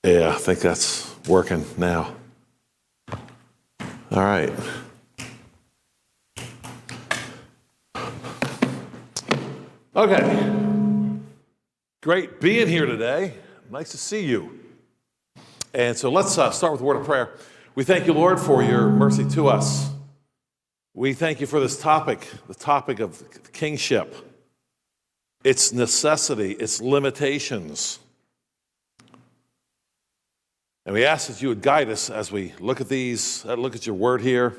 Yeah, I think that's working now. All right. Okay. Great being here today. Nice to see you. And so let's start with a word of prayer. We thank you, Lord, for your mercy to us. We thank you for this topic, the topic of kingship, its necessity, its limitations. And we ask that you would guide us as we look at these, look at your word here.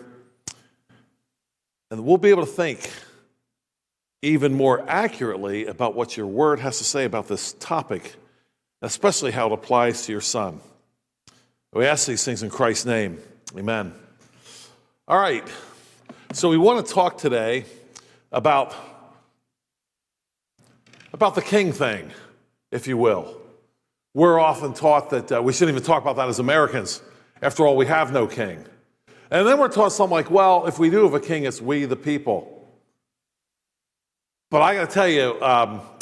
And we'll be able to think even more accurately about what your word has to say about this topic, especially how it applies to your son. We ask these things in Christ's name. Amen. All right. So we want to talk today about the king thing, if you will. We're often taught that we shouldn't even talk about that as Americans. After all, we have no king. And then we're taught something like, well, if we do have a king, it's we the people. But I got to tell you,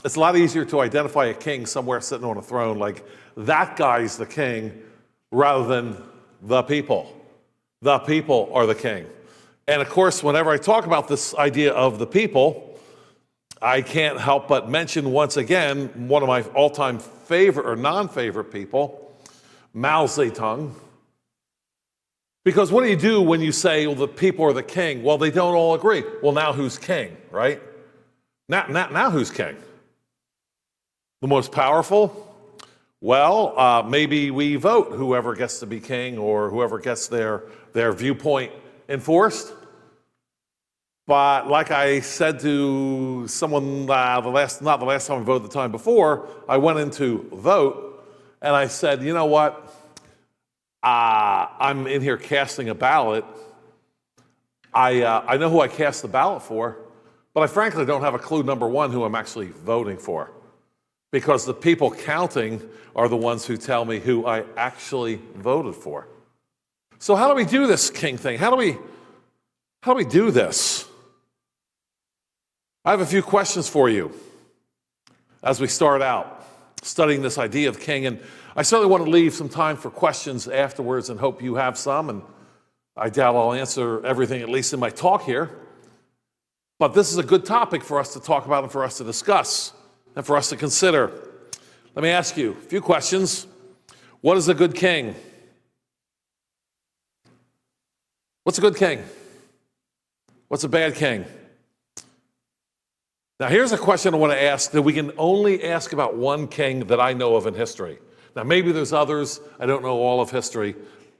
it's a lot easier to identify a king somewhere sitting on a throne, like that guy's the king, rather than the people. The people are the king. And of course, whenever I talk about this idea of the people, I can't help but mention once again one of my all-time favorite or non-favorite people, Mao Zedong. Because what do you do when you say, well, the people are the king? Well, they don't all agree. Well, now who's king, right? Now who's king? The most powerful? Well, maybe we vote whoever gets to be king or whoever gets their viewpoint enforced. But like I said to someone not the last time I voted, the time before, I went in to vote and I said, you know what? I'm in here casting a ballot. I know who I cast the ballot for, but I frankly don't have a clue, number one, who I'm actually voting for. Because the people counting are the ones who tell me who I actually voted for. So how do we do this king thing? How do we do this? I have a few questions for you as we start out studying this idea of king. And I certainly want to leave some time for questions afterwards and hope you have some. And I doubt I'll answer everything, at least in my talk here. But this is a good topic for us to talk about and for us to discuss and for us to consider. Let me ask you a few questions. What is a good king? What's a good king? What's a bad king? Now, here's a question I want to ask that we can only ask about one king that I know of in history. Now, maybe there's others. I don't know all of history.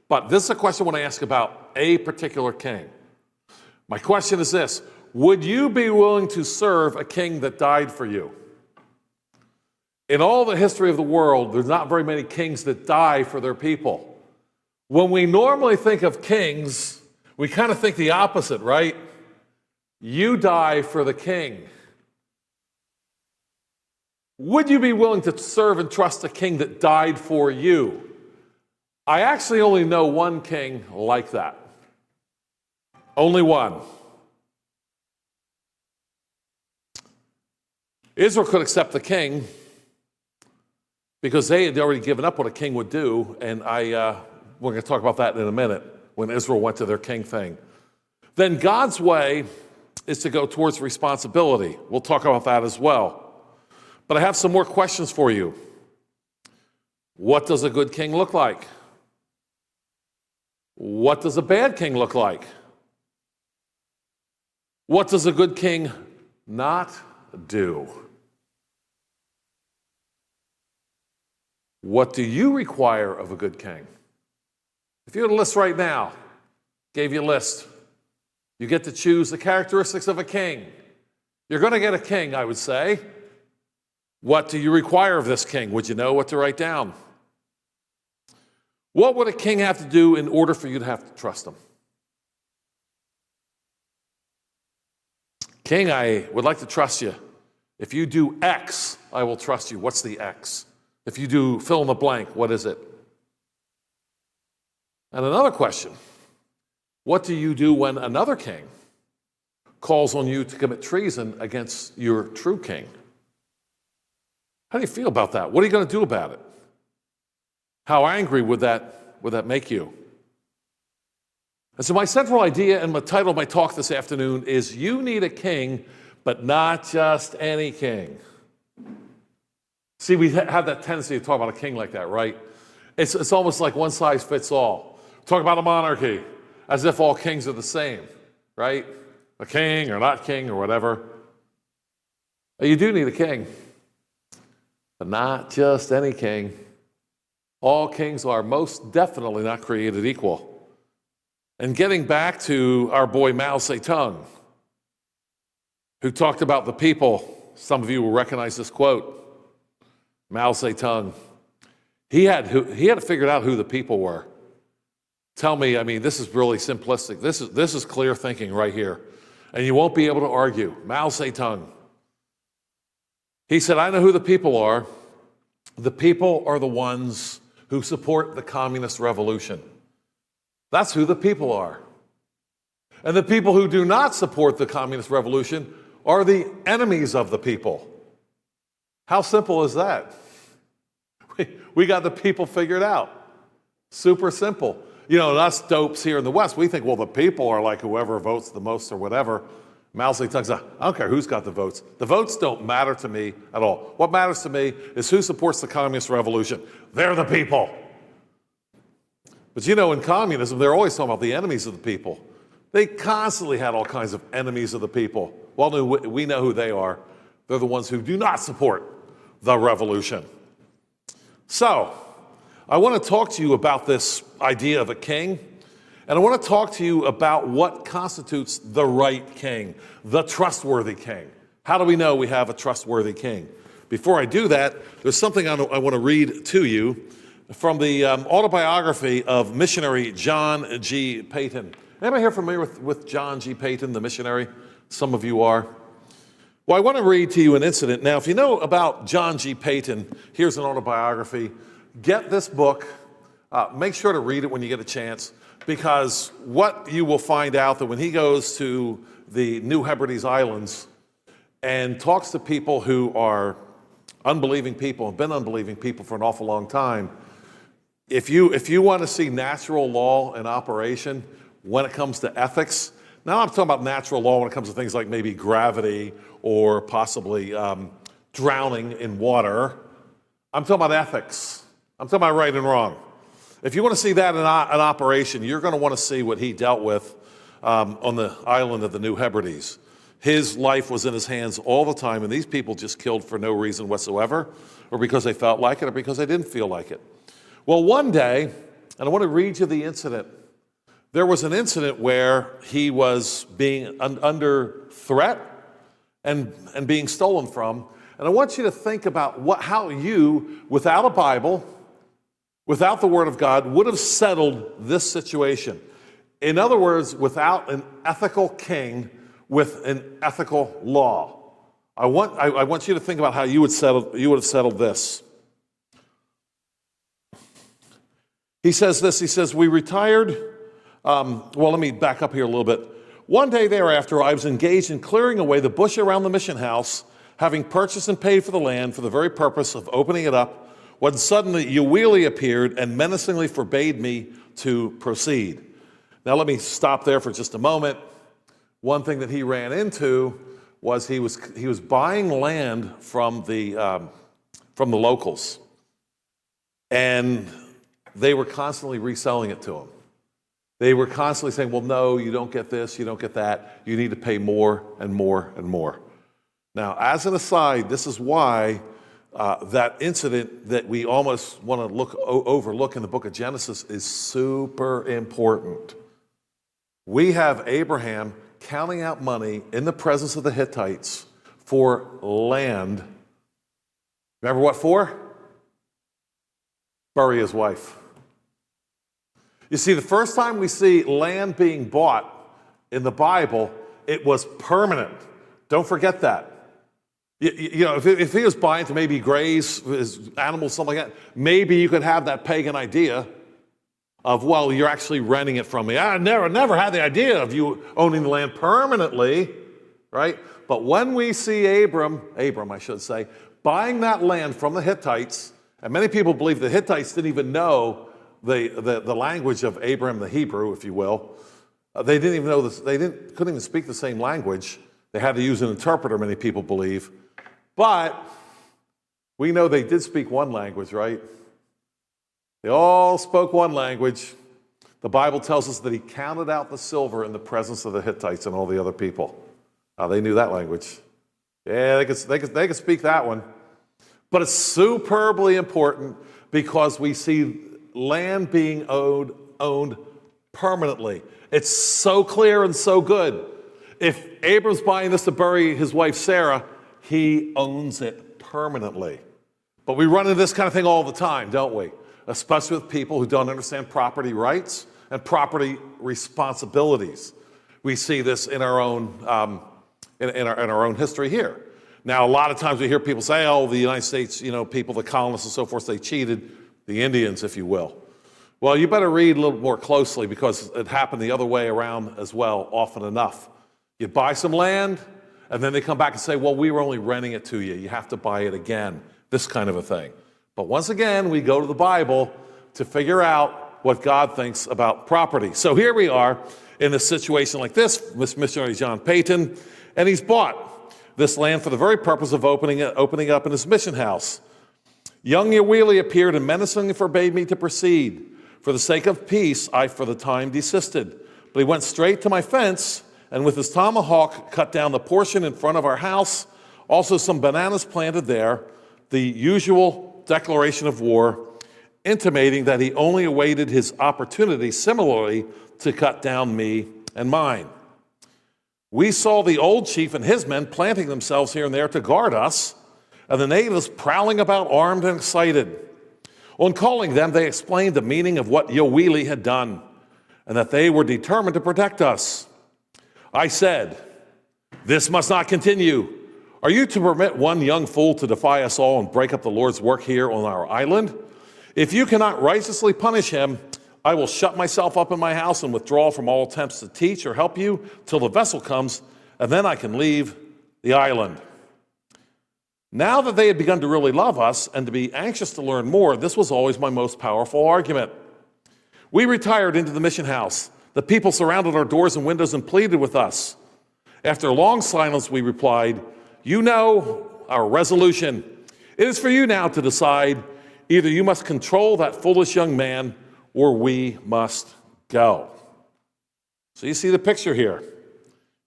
But this is a question I want to ask about a particular king. My question is this: would you be willing to serve a king that died for you? In all the history of the world, there's not very many kings that die for their people. When we normally think of kings, we kind of think the opposite, right? You die for the king. Would you be willing to serve and trust a king that died for you? I actually only know one king like that. Only one. Israel could accept the king because they had already given up what a king would do, and we're going to talk about that in a minute, when Israel went to their king thing. Then God's way is to go towards responsibility. We'll talk about that as well. But I have some more questions for you. What does a good king look like? What does a bad king look like? What does a good king not do? What do you require of a good king? If you had a list right now, gave you a list, you get to choose the characteristics of a king. You're going to get a king, I would say. What do you require of this king? Would you know what to write down? What would a king have to do in order for you to have to trust him? King, I would like to trust you. If you do X, I will trust you. What's the X? If you do fill in the blank, what is it? And another question: what do you do when another king calls on you to commit treason against your true king? How do you feel about that? What are you going to do about it? How angry would that make you? And so my central idea and the title of my talk this afternoon is You Need a King, but not just any king. See, we have that tendency to talk about a king like that, right? It's almost like one size fits all. Talk about a monarchy as if all kings are the same, right? A king or not king or whatever. You do need a king, but not just any king. All kings are most definitely not created equal. And getting back to our boy Mao Zedong, who talked about the people, some of you will recognize this quote. Mao Zedong, he had to figure out who the people were. Tell me, I mean, this is really simplistic. This is clear thinking right here. And you won't be able to argue. Mao Zedong. He said, I know who the people are. The people are the ones who support the communist revolution. That's who the people are. And the people who do not support the communist revolution are the enemies of the people. How simple is that? We got the people figured out. Super simple. You know, us dopes here in the West, we think, well, the people are like whoever votes the most or whatever. Mao Zedong said, I don't care who's got the votes. The votes don't matter to me at all. What matters to me is who supports the communist revolution. They're the people. But you know, in communism, they're always talking about the enemies of the people. They constantly had all kinds of enemies of the people. Well, we know who they are. They're the ones who do not support the revolution. So, I want to talk to you about this idea of a king, and I want to talk to you about what constitutes the right king, the trustworthy king. How do we know we have a trustworthy king? Before I do that, there's something I want to read to you from the autobiography of missionary John G. Paton. Anybody here familiar with John G. Paton, the missionary? Some of you are. Well, I want to read to you an incident. Now, if you know about John G. Paton, here's an autobiography. Get this book. Make sure to read it when you get a chance, because what you will find out that when he goes to the New Hebrides Islands and talks to people who are unbelieving people, have been unbelieving people for an awful long time, if you want to see natural law in operation when it comes to ethics, now I'm talking about natural law when it comes to things like maybe gravity or possibly drowning in water. I'm talking about ethics. I'm talking about right and wrong. If you want to see that in operation, you're going to want to see what he dealt with on the island of the New Hebrides. His life was in his hands all the time, and these people just killed for no reason whatsoever, or because they felt like it, or because they didn't feel like it. Well, one day, and I want to read you the incident, there was an incident where he was being under threat and being stolen from. And I want you to think about how you, without a Bible, without the Word of God, would have settled this situation. In other words, without an ethical king with an ethical law. I want you to think about how you would have settled this. He says this, he says, we retired. Well, let me back up here a little bit. One day thereafter, I was engaged in clearing away the bush around the mission house, having purchased and paid for the land for the very purpose of opening it up, when suddenly Uwili appeared and menacingly forbade me to proceed. Now let me stop there for just a moment. One thing that he ran into was he was buying land from the locals, and they were constantly reselling it to him. They were constantly saying, well, no, you don't get this, you don't get that. You need to pay more and more and more. Now, as an aside, this is why that incident that we almost want to overlook in the book of Genesis is super important. We have Abraham counting out money in the presence of the Hittites for land. Remember what for? Bury his wife. You see, the first time we see land being bought in the Bible, it was permanent. Don't forget that. You know, if he was buying to maybe graze his animals, something like that, maybe you could have that pagan idea of, well, you're actually renting it from me. I never had the idea of you owning the land permanently, right? But when we see Abram, I should say, buying that land from the Hittites And many people believe the Hittites didn't even know the language of Abraham, the Hebrew, if you will. They didn't even know this. Couldn't even speak the same language. They had to use an interpreter, many people believe. But we know they did speak one language, right? They all spoke one language. The Bible tells us that he counted out the silver in the presence of the Hittites and all the other people. They knew that language. Yeah, they could speak that one. But it's superbly important because we see land being owned permanently. It's so clear and so good. If Abram's buying this to bury his wife Sarah, he owns it permanently. But we run into this kind of thing all the time, don't we? Especially with people who don't understand property rights and property responsibilities. We see this in our own in our own history here. Now, a lot of times we hear people say, "Oh, the United States, people, the colonists and so forth, they cheated the Indians, if you will." Well, you better read a little more closely because it happened the other way around as well, often enough. You buy some land, and then they come back and say, "Well, we were only renting it to you. You have to buy it again." This kind of a thing. But once again, we go to the Bible to figure out what God thinks about property. So here we are in a situation like this, with missionary John Peyton, and he's bought this land for the very purpose of opening up in his mission house. Young Yawili appeared and menacingly forbade me to proceed. For the sake of peace, I for the time desisted. But he went straight to my fence, and with his tomahawk cut down the portion in front of our house, also some bananas planted there, the usual declaration of war, intimating that he only awaited his opportunity similarly to cut down me and mine. We saw the old chief and his men planting themselves here and there to guard us, and the natives prowling about armed and excited. On calling them, they explained the meaning of what Yawili had done, and that they were determined to protect us. I said, "This must not continue. Are you to permit one young fool to defy us all and break up the Lord's work here on our island? If you cannot righteously punish him, I will shut myself up in my house and withdraw from all attempts to teach or help you till the vessel comes, and then I can leave the island." Now that they had begun to really love us and to be anxious to learn more, this was always my most powerful argument. We retired into the mission house. The people surrounded our doors and windows and pleaded with us. After a long silence, we replied, "You know our resolution. It is for you now to decide. Either you must control that foolish young man, or we must go." So you see the picture here.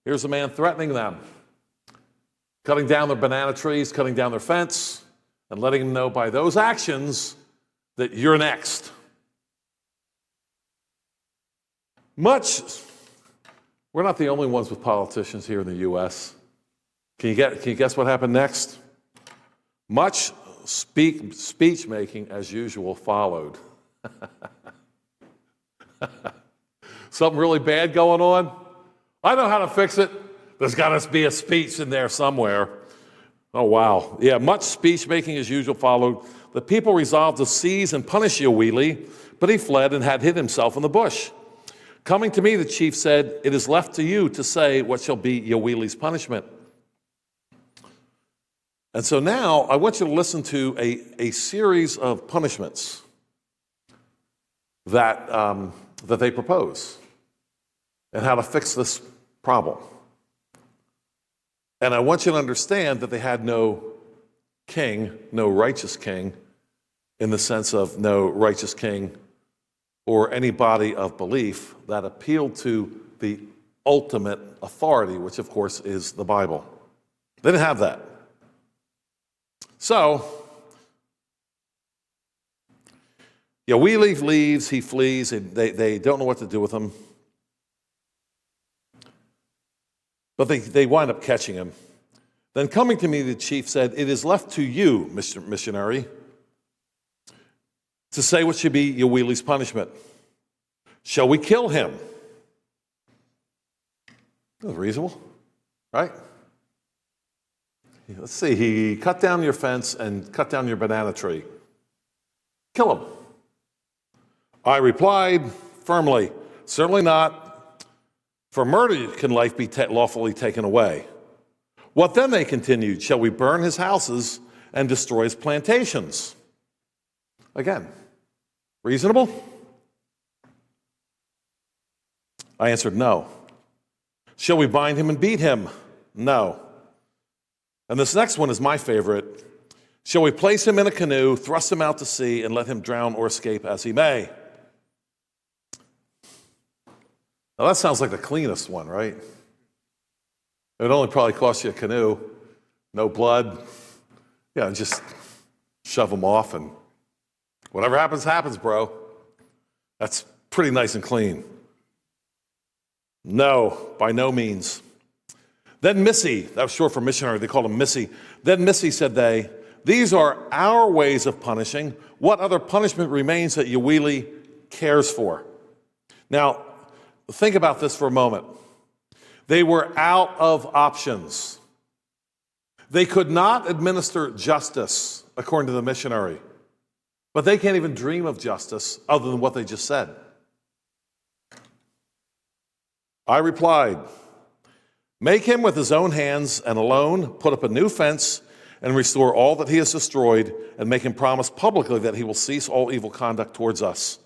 Here's a man threatening them, cutting down their banana trees, cutting down their fence, and letting them know by those actions that you're next. We're not the only ones with politicians here in the U.S. Can you guess what happened next? Much speech making, as usual, followed. Something really bad going on? I know how to fix it. There's got to be a speech in there somewhere. Oh, wow. Yeah, much speech making, as usual, followed. The people resolved to seize and punish Yawili, but he fled and had hid himself in the bush. Coming to me, the chief said, "It is left to you to say what shall be Yawili's punishment." And so now I want you to listen to a series of punishments that they propose and how to fix this problem. And I want you to understand that they had no king, no righteous king, in the sense of no righteous king or any body of belief that appealed to the ultimate authority, which of course is the Bible. They didn't have that. So, Yawili leaves, he flees, and they don't know what to do with him. But they wind up catching him. Then coming to me, the chief said, "It is left to you, Mr. Missionary, to say what should be Yawili's punishment. Shall we kill him?" That's reasonable, right? Let's see, he cut down your fence and cut down your banana tree. Kill him. I replied firmly, "Certainly not. For murder can life be lawfully taken away." "What then?" they continued. "Shall we burn his houses and destroy his plantations?" Again, reasonable? I answered, no. Shall we bind him and beat him? No. And this next one is my favorite. Shall we place him in a canoe, thrust him out to sea, and let him drown or escape as he may? Now that sounds like the cleanest one, right? It would only probably cost you a canoe, no blood. Yeah, just shove him off, and whatever happens, happens, bro. That's pretty nice and clean. No, by no means. Then Missy, that was short for missionary, they called him Missy. Then Missy, said they, these are our ways of punishing. What other punishment remains that Yawili cares for? Now, think about this for a moment. They were out of options. They could not administer justice, according to the missionary. But they can't even dream of justice other than what they just said. I replied, make him with his own hands and alone put up a new fence and restore all that he has destroyed, and make him promise publicly that he will cease all evil conduct towards us.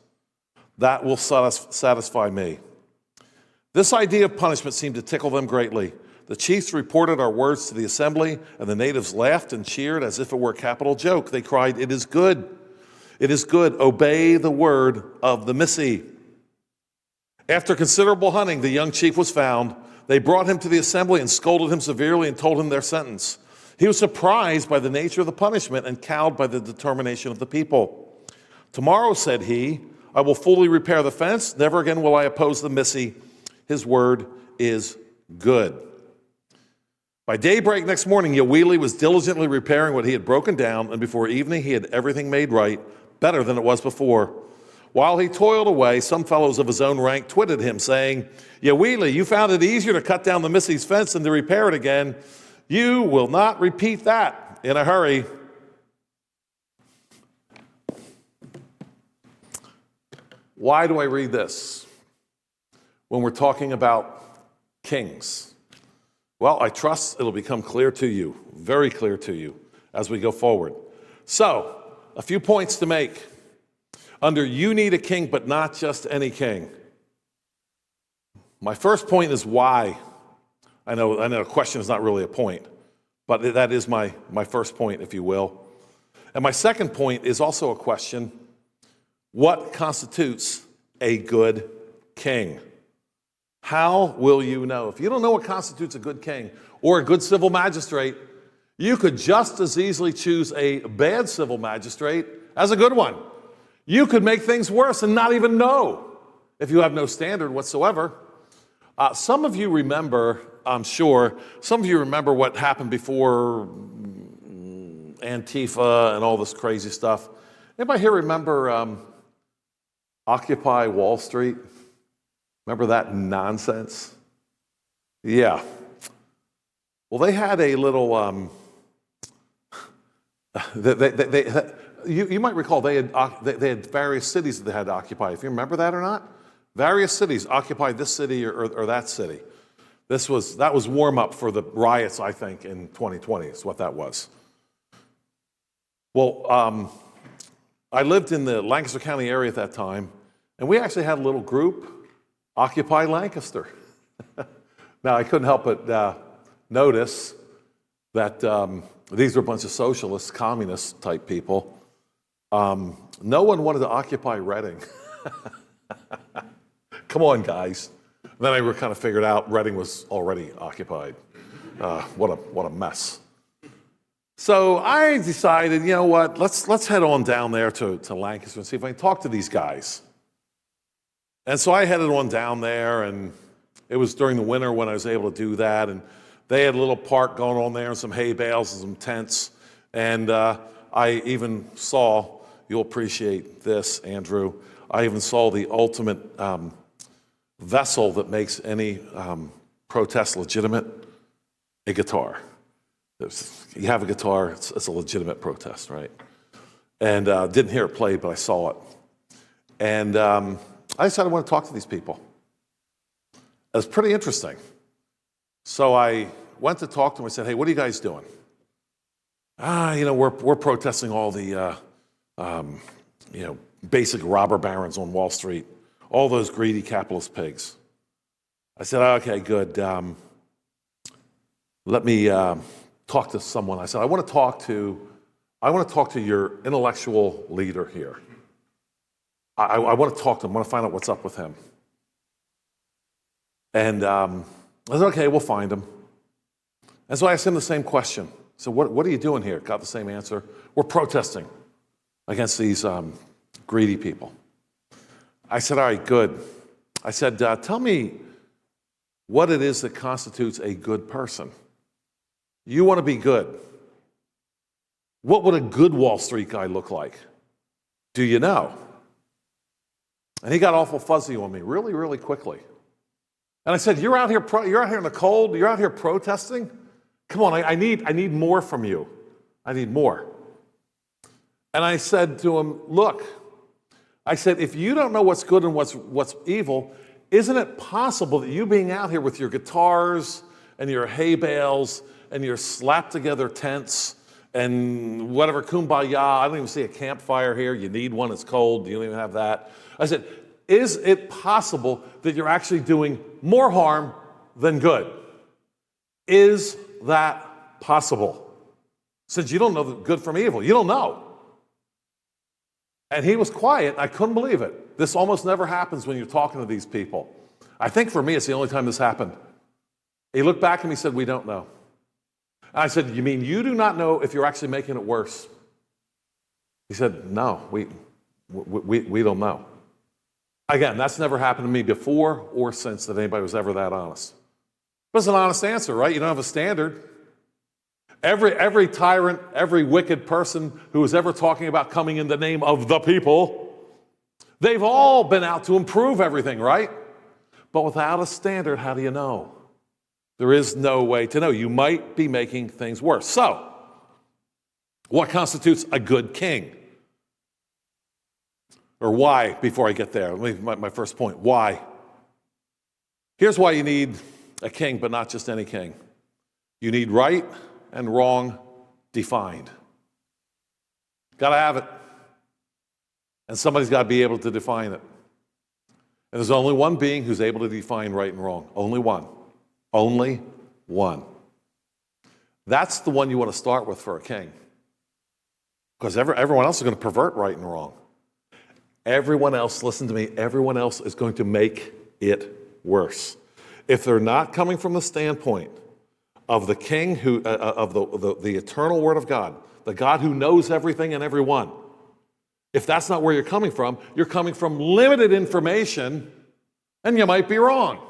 That will satisfy me. This idea of punishment seemed to tickle them greatly. The chiefs reported our words to the assembly, and the natives laughed and cheered as if it were a capital joke. They cried, it is good. It is good. Obey the word of the Missy. After considerable hunting, the young chief was found. They brought him to the assembly and scolded him severely and told him their sentence. He was surprised by the nature of the punishment and cowed by the determination of the people. Tomorrow, said he, I will fully repair the fence. Never again will I oppose the Missy. His word is good. By daybreak next morning, Yawili was diligently repairing what he had broken down, and before evening he had everything made right, better than it was before. While he toiled away, some fellows of his own rank twitted him, saying, Yawili, you found it easier to cut down the Missy's fence than to repair it again. You will not repeat that in a hurry. Why do I read this when we're talking about kings? Well, I trust it'll become clear to you, very clear to you, as we go forward. So, a few points to make. Under you need a king, but not just any king. My first point is why. I know a question is not really a point, but that is my first point, if you will. And my second point is also a question. What constitutes a good king? How will you know? If you don't know what constitutes a good king or a good civil magistrate, you could just as easily choose a bad civil magistrate as a good one. You could make things worse and not even know if you have no standard whatsoever. Some of you remember, I'm sure, some of you remember what happened before Antifa and all this crazy stuff. Anybody here remember Occupy Wall Street? Remember that nonsense? Yeah. Well, they had a little, you might recall they had various cities that they had to occupy. If you remember that or not? Various cities occupied this city or that city. That was warm up for the riots, I think, in 2020 is what that was. Well, I lived in the Lancaster County area at that time, and we actually had a little group, Occupy Lancaster. Now, I couldn't help but notice that these were a bunch of socialists, communist type people. No one wanted to occupy Reading. Come on, guys. Then I kind of figured out Reading was already occupied. What a mess. So I decided, you know what, let's head on down there to Lancaster and see if I can talk to these guys. And so I headed on down there, and it was during the winter when I was able to do that. And they had a little park going on there and some hay bales and some tents. And I even saw, you'll appreciate this, Andrew, I even saw the ultimate vessel that makes any protest legitimate, a guitar. You have a guitar, it's a legitimate protest, right? And didn't hear it played, but I saw it. And I decided I want to talk to these people. It was pretty interesting. So I went to talk to them. I said, hey, what are you guys doing? We're protesting all the basic robber barons on Wall Street, all those greedy capitalist pigs. I said, okay, good. Let me talk to someone. I said, I want to talk to your intellectual leader here. I want to talk to him. I want to find out what's up with him. And I said, okay, we'll find him. And so I asked him the same question. So what are you doing here? Got the same answer. We're protesting against these greedy people. I said, all right, good. I said, tell me what it is that constitutes a good person. You want to be good. What would a good Wall Street guy look like? Do you know? And he got awful fuzzy on me really, really quickly. And I said, you're out here in the cold, you're out here protesting? Come on, I need more from you. I need more. And I said to him, look, I said, if you don't know what's good and what's evil, isn't it possible that you being out here with your guitars and your hay bales and your slapped together tents and whatever, kumbaya, I don't even see a campfire here, you need one, it's cold, you don't even have that. I said, is it possible that you're actually doing more harm than good? Is that possible? Since you don't know the good from evil, you don't know. And he was quiet. I couldn't believe it. This almost never happens when you're talking to these people. I think for me, it's the only time this happened. He looked back at me and said, we don't know. And I said, you mean you do not know if you're actually making it worse? He said, no, we don't know. Again, that's never happened to me before or since that anybody was ever that honest. But it's an honest answer, right? You don't have a standard. Every tyrant, every wicked person who is ever talking about coming in the name of the people, they've all been out to improve everything, right? But without a standard, how do you know? There is no way to know. You might be making things worse. So, what constitutes a good king? Or why, before I get there? My first point, why? Here's why you need a king, but not just any king. You need right and wrong defined. Got to have it. And somebody's got to be able to define it. And there's only one being who's able to define right and wrong. Only one. Only one. That's the one you want to start with for a king. Because everyone else is going to pervert right and wrong. Everyone else, listen to me, everyone else is going to make it worse. If they're not coming from the standpoint of the king of the eternal word of God, the God who knows everything and everyone, if that's not where you're coming from limited information, and you might be wrong.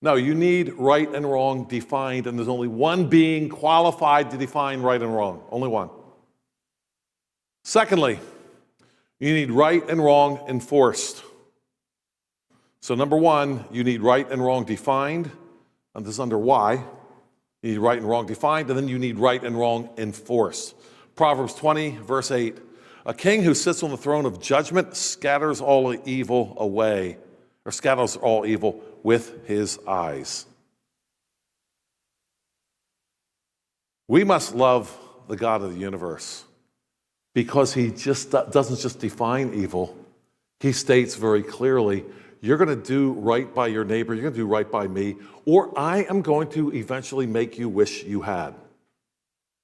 No, you need right and wrong defined, and there's only one being qualified to define right and wrong. Only one. Secondly, you need right and wrong enforced. So number one, you need right and wrong defined, and this is under why. You need right and wrong defined, and then you need right and wrong enforced. Proverbs 20, verse 8. A king who sits on the throne of judgment scatters all evil away, or scatters all evil with his eyes. We must love the God of the universe because he doesn't just define evil. He states very clearly, you're going to do right by your neighbor, you're going to do right by me, or I am going to eventually make you wish you had.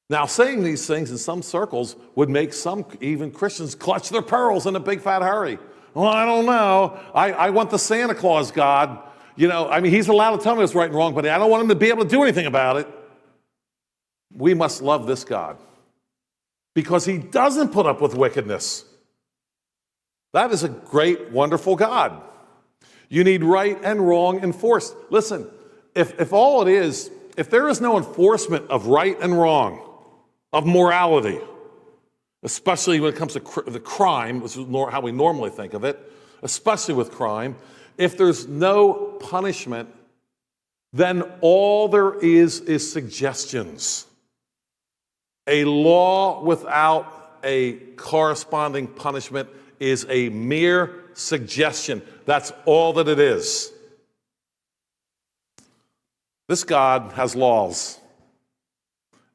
Now, saying these things in some circles would make some, even Christians, clutch their pearls in a big fat hurry. Well, I don't know. I want the Santa Claus God. He's allowed to tell me what's right and wrong, but I don't want him to be able to do anything about it. We must love this God because he doesn't put up with wickedness. That is a great, wonderful God. You need right and wrong enforced. Listen, if all it is, if there is no enforcement of right and wrong, of morality, especially when it comes to the crime, which is how we normally think of it, especially with crime, if there's no punishment, then all there is suggestions. A law without a corresponding punishment is a mere suggestion. That's all that it is. This God has laws,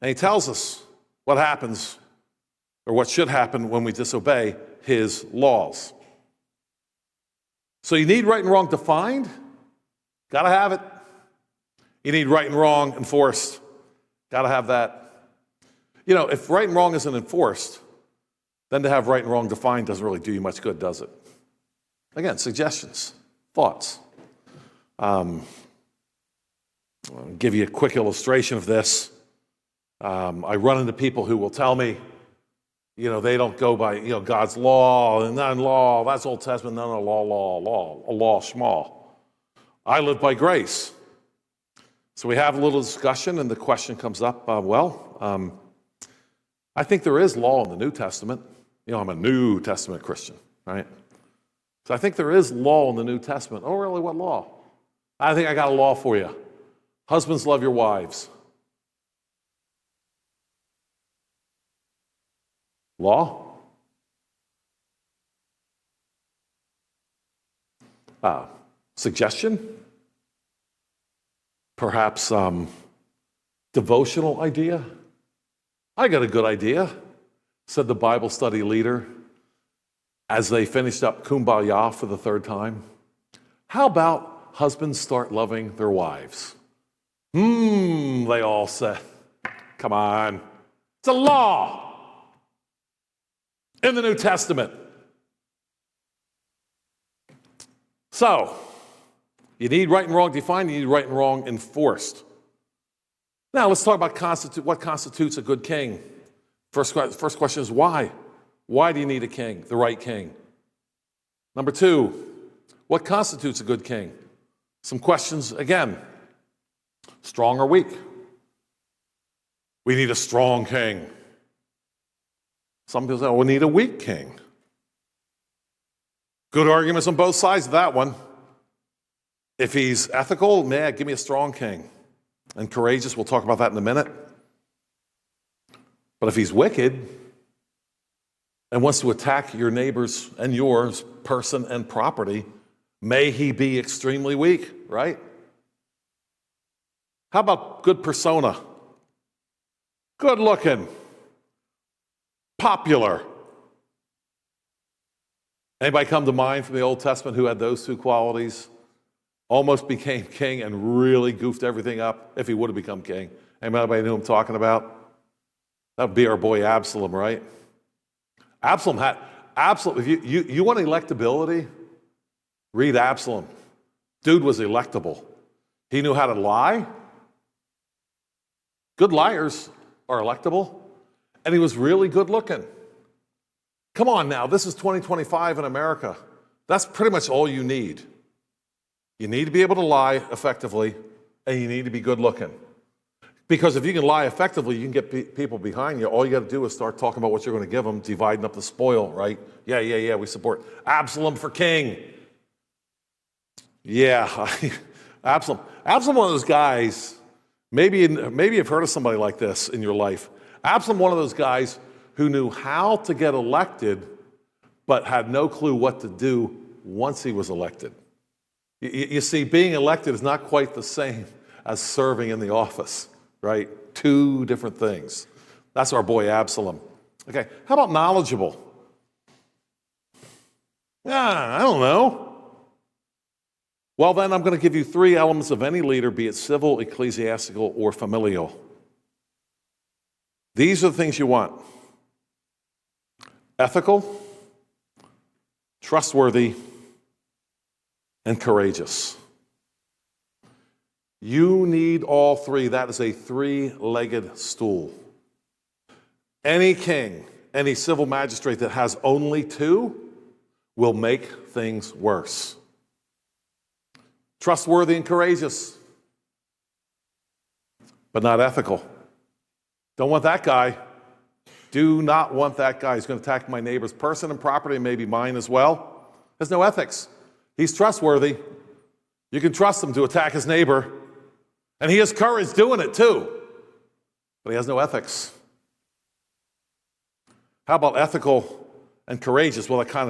and he tells us what happens or what should happen when we disobey his laws. So you need right and wrong defined, gotta have it. You need right and wrong enforced, gotta have that. You know, if right and wrong isn't enforced, then to have right and wrong defined doesn't really do you much good, does it? Again, suggestions, thoughts. I'll give you a quick illustration of this. I run into people who will tell me, you know, they don't go by, you know, God's law and non-law, that's Old Testament, no, a law, schmaw. I live by grace. So we have a little discussion and the question comes up, I think there is law in the New Testament. You know, I'm a New Testament Christian, right? So I think there is law in the New Testament. Oh, really? What law? I think I got a law for you. Husbands, love your wives. Law? Suggestion? Perhaps devotional idea? I got a good idea, said the Bible study leader as they finished up Kumbaya for the third time. How about husbands start loving their wives? They all said. Come on. It's a law in the New Testament. So, you need right and wrong defined, you need right and wrong enforced. Now, let's talk about what constitutes a good king. First question is why? Why do you need a king, the right king? Number two, what constitutes a good king? Some questions again. Strong or weak? We need a strong king. Some people say, we need a weak king. Good arguments on both sides of that one. If he's ethical, give me a strong king. And courageous, we'll talk about that in a minute. But if he's wicked and wants to attack your neighbor's and yours person and property, may he be extremely weak, right? How about good persona? Good looking. Popular. Anybody come to mind from the Old Testament who had those two qualities? Almost became king and really goofed everything up if he would have become king. Anybody know who I'm talking about? That would be our boy Absalom, right? Absalom, if you want electability, read Absalom. Dude was electable. He knew how to lie. Good liars are electable. And he was really good looking. Come on now, this is 2025 in America. That's pretty much all you need. You need to be able to lie effectively, and you need to be good looking. Because if you can lie effectively, you can get people behind you. All you got to do is start talking about what you're going to give them, dividing up the spoil, right? Yeah, we support Absalom for king. Yeah, Absalom. Absalom, one of those guys, maybe you've heard of somebody like this in your life. Absalom, one of those guys who knew how to get elected, but had no clue what to do once he was elected. You see, being elected is not quite the same as serving in the office, right? Two different things. That's our boy Absalom. Okay, how about knowledgeable? I don't know. Well, then I'm going to give you three elements of any leader, be it civil, ecclesiastical, or familial. These are the things you want. Ethical, trustworthy, and courageous. You need all three. That is a three-legged stool. Any king, any civil magistrate that has only two will make things worse. Trustworthy and courageous, but not ethical. Don't want that guy. Do not want that guy. He's going to attack my neighbor's person and property, and maybe mine as well. There's no ethics. He's trustworthy. You can trust him to attack his neighbor. And he has courage doing it too. But he has no ethics. How about ethical and courageous? Well, that kind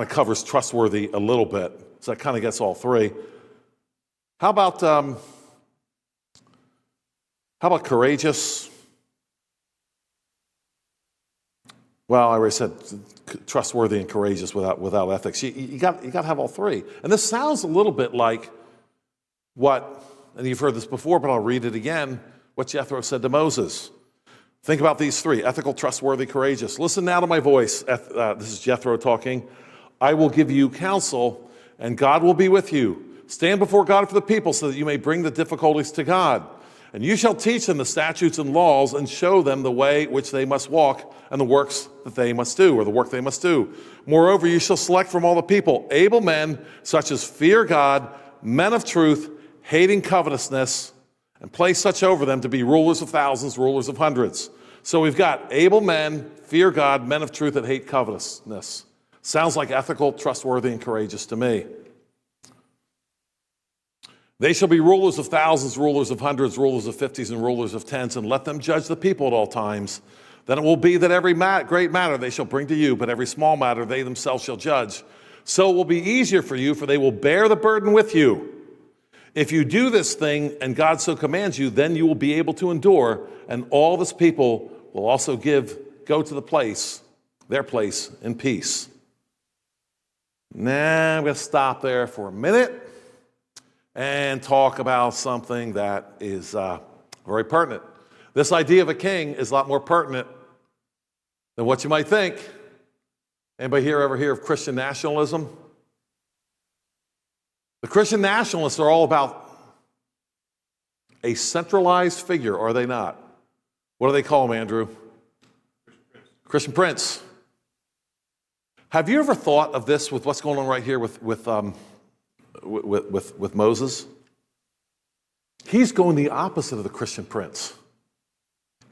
of covers trustworthy a little bit. So that kind of gets all three. How about courageous? Well, I already said trustworthy and courageous without ethics. You got to have all three. And this sounds a little bit like what, and you've heard this before, but I'll read it again, what Jethro said to Moses. Think about these three: ethical, trustworthy, courageous. Listen now to my voice. This is Jethro talking. I will give you counsel, and God will be with you. Stand before God for the people so that you may bring the difficulties to God. And you shall teach them the statutes and laws and show them the way which they must walk and the works that they must do, or the work they must do. Moreover, you shall select from all the people able men such as fear God, men of truth, hating covetousness, and place such over them to be rulers of thousands, rulers of hundreds. So we've got able men, fear God, men of truth that hate covetousness. Sounds like ethical, trustworthy, and courageous to me. They shall be rulers of thousands, rulers of hundreds, rulers of fifties, and rulers of tens, and let them judge the people at all times. Then it will be that every great matter they shall bring to you, but every small matter they themselves shall judge. So it will be easier for you, for they will bear the burden with you. If you do this thing, and God so commands you, then you will be able to endure, and all this people will also go to their place in peace. Now I'm going to stop there for a minute and talk about something that is very pertinent. This idea of a king is a lot more pertinent than what you might think. Anybody here ever hear of Christian nationalism? The Christian nationalists are all about a centralized figure, are they not? What do they call him, Andrew? Christian Prince. Have you ever thought of this with what's going on right here with Moses? He's going the opposite of the Christian Prince.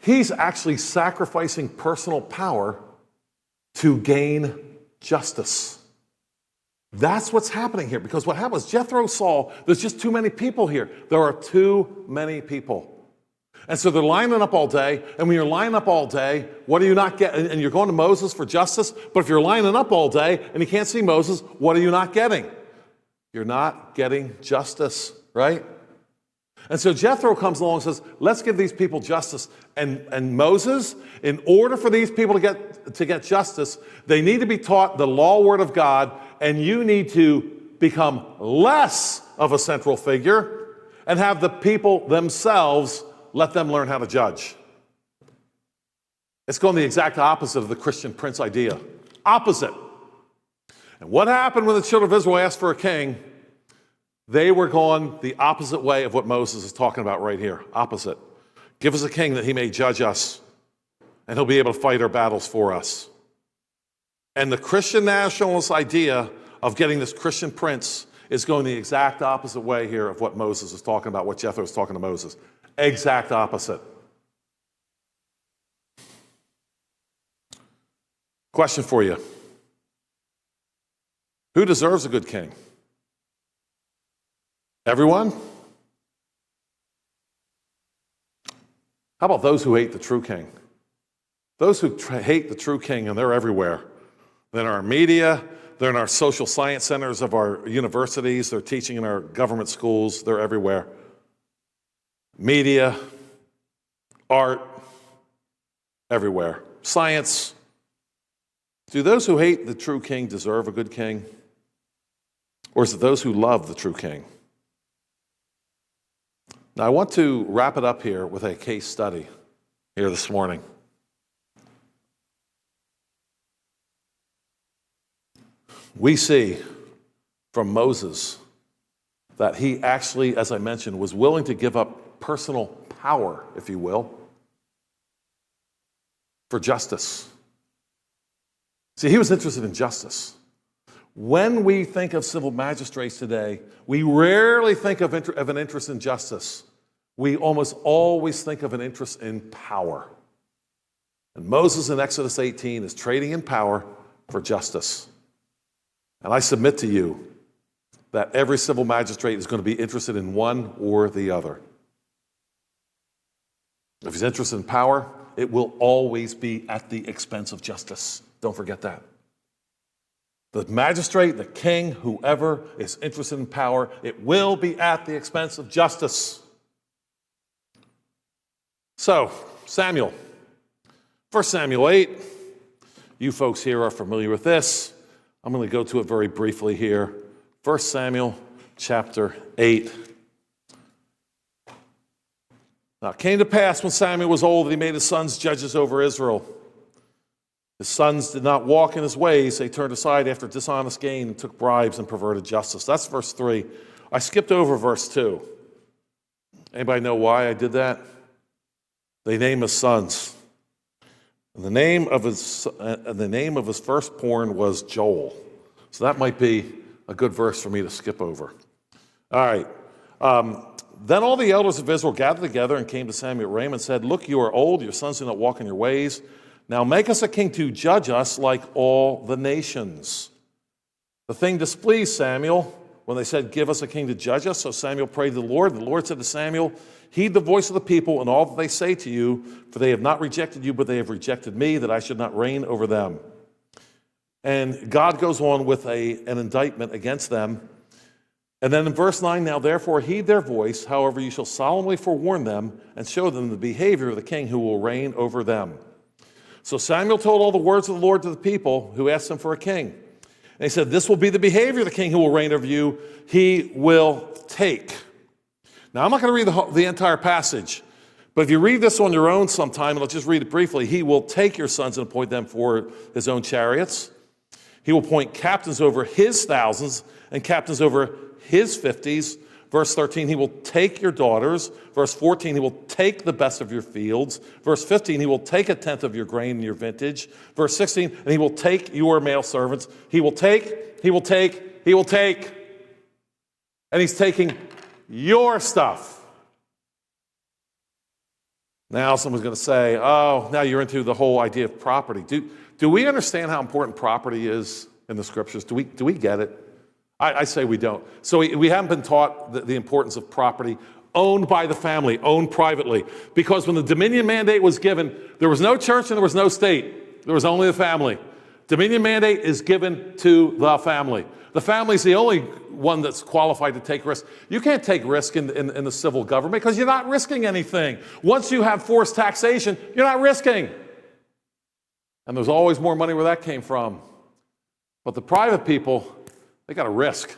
He's actually sacrificing personal power to gain justice. That's what's happening here, because what happens, Jethro saw there's just too many people here. There are too many people. And so they're lining up all day, and when you're lining up all day, what do you not get? And you're going to Moses for justice, but if you're lining up all day and you can't see Moses, what are you not getting? You're not getting justice, right? And so Jethro comes along and says, let's give these people justice. And Moses, in order for these people to get justice, they need to be taught the law word of God, and you need to become less of a central figure and have the people themselves, let them learn how to judge. It's going the exact opposite of the Christian Prince idea. Opposite. And what happened when the children of Israel asked for a king? They were going the opposite way of what Moses is talking about right here. Opposite. Give us a king that he may judge us, and he'll be able to fight our battles for us. And the Christian nationalist idea of getting this Christian prince is going the exact opposite way here of what Moses is talking about, what Jethro is talking to Moses. Exact opposite. Question for you. Who deserves a good king? Everyone? How about those who hate the true king? Those who hate the true king, and they're everywhere. They're in our media, they're in our social science centers of our universities, they're teaching in our government schools, they're everywhere. Media, art, everywhere. Science. Do those who hate the true king deserve a good king? Or is it those who love the true king? Now, I want to wrap it up here with a case study here this morning. We see from Moses that he actually, as I mentioned, was willing to give up personal power, if you will, for justice. See, he was interested in justice. When we think of civil magistrates today, we rarely think of an interest in justice. We almost always think of an interest in power. And Moses in Exodus 18 is trading in power for justice. And I submit to you that every civil magistrate is going to be interested in one or the other. If he's interested in power, it will always be at the expense of justice. Don't forget that. The magistrate, the king, whoever is interested in power, it will be at the expense of justice. So, Samuel. 1 Samuel 8. You folks here are familiar with this. I'm going to go to it very briefly here. 1 Samuel chapter 8. Now it came to pass when Samuel was old that he made his sons judges over Israel. His sons did not walk in his ways. They turned aside after dishonest gain and took bribes and perverted justice. That's verse 3. I skipped over verse 2. Anybody know why I did that? They named his sons. And the name of his firstborn was Joel. So that might be a good verse for me to skip over. All right. Then all the elders of Israel gathered together and came to Samuel at Ramah and said, Look, you are old, your sons do not walk in your ways. Now make us a king to judge us like all the nations. The thing displeased Samuel when they said, Give us a king to judge us. So Samuel prayed to the Lord. The Lord said to Samuel, Heed the voice of the people and all that they say to you, for they have not rejected you, but they have rejected me, that I should not reign over them. And God goes on with an indictment against them. And then in verse 9, Now therefore heed their voice, however you shall solemnly forewarn them and show them the behavior of the king who will reign over them. So Samuel told all the words of the Lord to the people who asked him for a king. And he said, This will be the behavior of the king who will reign over you. He will take. Now I'm not going to read the entire passage, but if you read this on your own sometime, and I'll just read it briefly, he will take your sons and appoint them for his own chariots. He will appoint captains over his thousands and captains over his 50s. Verse 13, he will take your daughters. Verse 14, he will take the best of your fields. Verse 15, he will take a tenth of your grain and your vintage. Verse 16, and he will take your male servants. He will take, he will take, he will take. And he's taking your stuff. Now someone's going to say, oh, now you're into the whole idea of property. Do we understand how important property is in the scriptures? Do we get it? I say we don't. So we haven't been taught the importance of property owned by the family, owned privately. Because when the Dominion Mandate was given, there was no church and there was no state. There was only the family. Dominion Mandate is given to the family. The family is the only one that's qualified to take risk. You can't take risk in the civil government because you're not risking anything. Once you have forced taxation, you're not risking. And there's always more money where that came from. But the private people, they got to risk.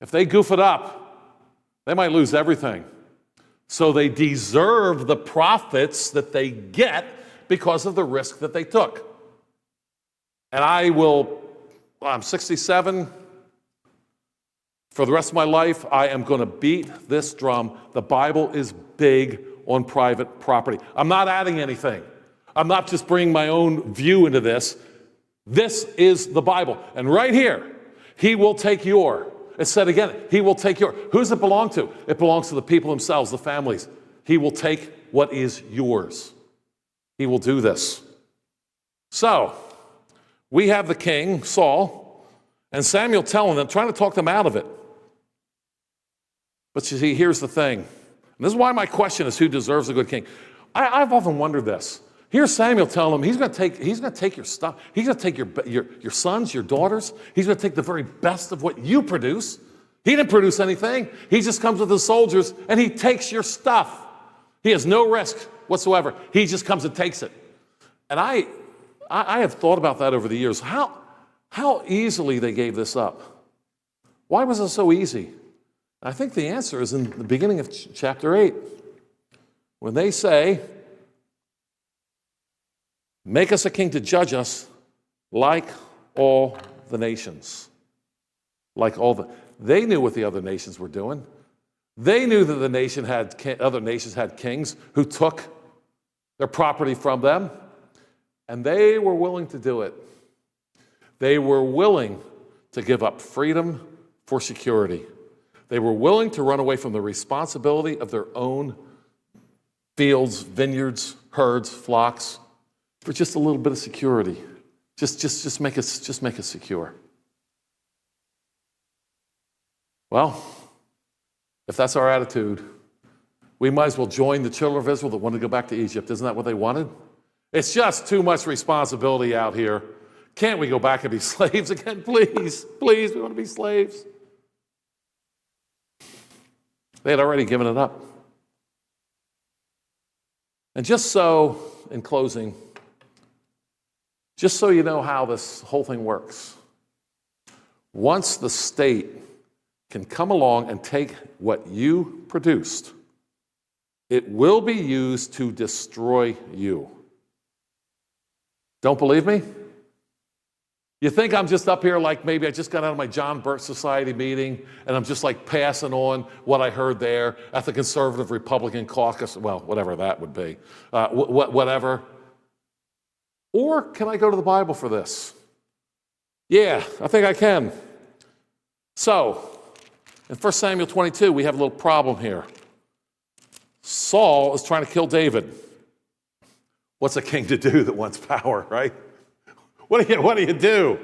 If they goof it up, they might lose everything. So they deserve the profits that they get because of the risk that they took. And I'm 67. For the rest of my life, I am going to beat this drum. The Bible is big on private property. I'm not adding anything. I'm not just bringing my own view into this. This is the Bible. And right here, he will take your. It said again, he will take your. Who does it belong to? It belongs to the people themselves, the families. He will take what is yours. He will do this. So, we have the king, Saul, and Samuel telling them, trying to talk them out of it. But you see, here's the thing. And this is why my question is, who deserves a good king? I've often wondered this. Here's Samuel telling them, he's going to take your stuff. He's going to take your sons, your daughters. He's going to take the very best of what you produce. He didn't produce anything. He just comes with his soldiers and he takes your stuff. He has no risk whatsoever. He just comes and takes it. And I have thought about that over the years. How easily they gave this up. Why was it so easy? I think the answer is in the beginning of chapter 8. When they say, make us a king to judge us like all the nations. They knew what the other nations were doing. They knew that other nations had kings who took their property from them, and they were willing to do it. They were willing to give up freedom for security. They were willing to run away from the responsibility of their own fields, vineyards, herds, flocks, for just a little bit of security. Just make it secure. Well, if that's our attitude, we might as well join the children of Israel that wanted to go back to Egypt. Isn't that what they wanted? It's just too much responsibility out here. Can't we go back and be slaves again? Please, we want to be slaves. They had already given it up. And just so, in closing, Just so you know how this whole thing works. Once the state can come along and take what you produced, it will be used to destroy you. Don't believe me? You think I'm just up here like maybe I just got out of my John Birch Society meeting and I'm just like passing on what I heard there at the Conservative Republican caucus, well, whatever that would be, whatever. Or can I go to the Bible for this? Yeah, I think I can. So, in 1 Samuel 22, we have a little problem here. Saul is trying to kill David. What's a king to do that wants power, right? What do you do?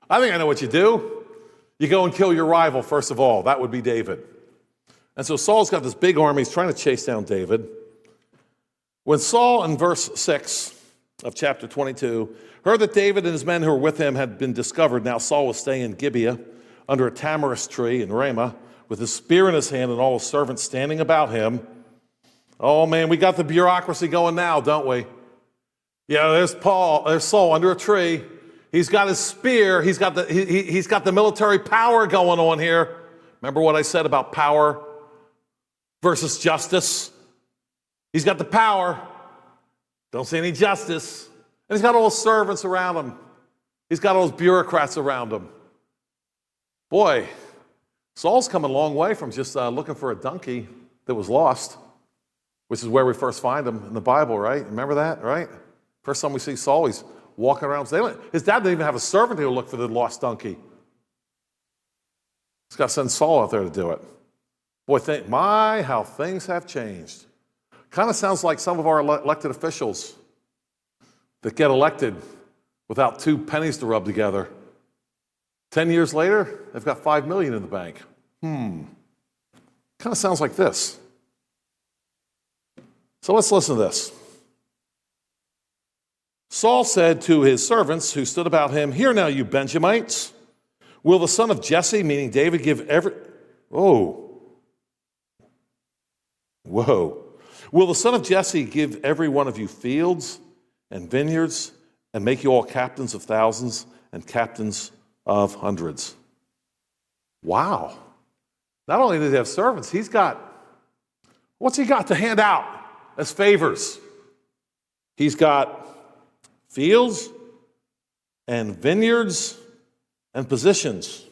I think I know what you do. You go and kill your rival, first of all. That would be David. And so Saul's got this big army. He's trying to chase down David. When Saul, in verse 6 of chapter 22, heard that David and his men who were with him had been discovered, now Saul was staying in Gibeah under a tamarisk tree in Ramah with his spear in his hand and all his servants standing about him. Oh, man, we got the bureaucracy going now, don't we? Yeah, there's Saul under a tree. He's got his spear. He's got the military power going on here. Remember what I said about power versus justice? He's got the power. Don't see any justice. And he's got all his servants around him. He's got all his bureaucrats around him. Boy, Saul's come a long way from just looking for a donkey that was lost, which is where we first find him in the Bible, right? Remember that, right? First time we see Saul, he's walking around. His dad didn't even have a servant who would look for the lost donkey. He's got to send Saul out there to do it. Boy, how things have changed. Kind of sounds like some of our elected officials that get elected without 2 pennies to rub together. 10 years later, they've got $5 million in the bank. Kind of sounds like this. So let's listen to this. Saul said to his servants who stood about him, "Hear now, you Benjamites. Will the son of Jesse," meaning David, Whoa. "Will the son of Jesse give every one of you fields and vineyards and make you all captains of thousands and captains of hundreds?" Wow. Not only does he have servants, what's he got to hand out as favors? He's got fields and vineyards and positions.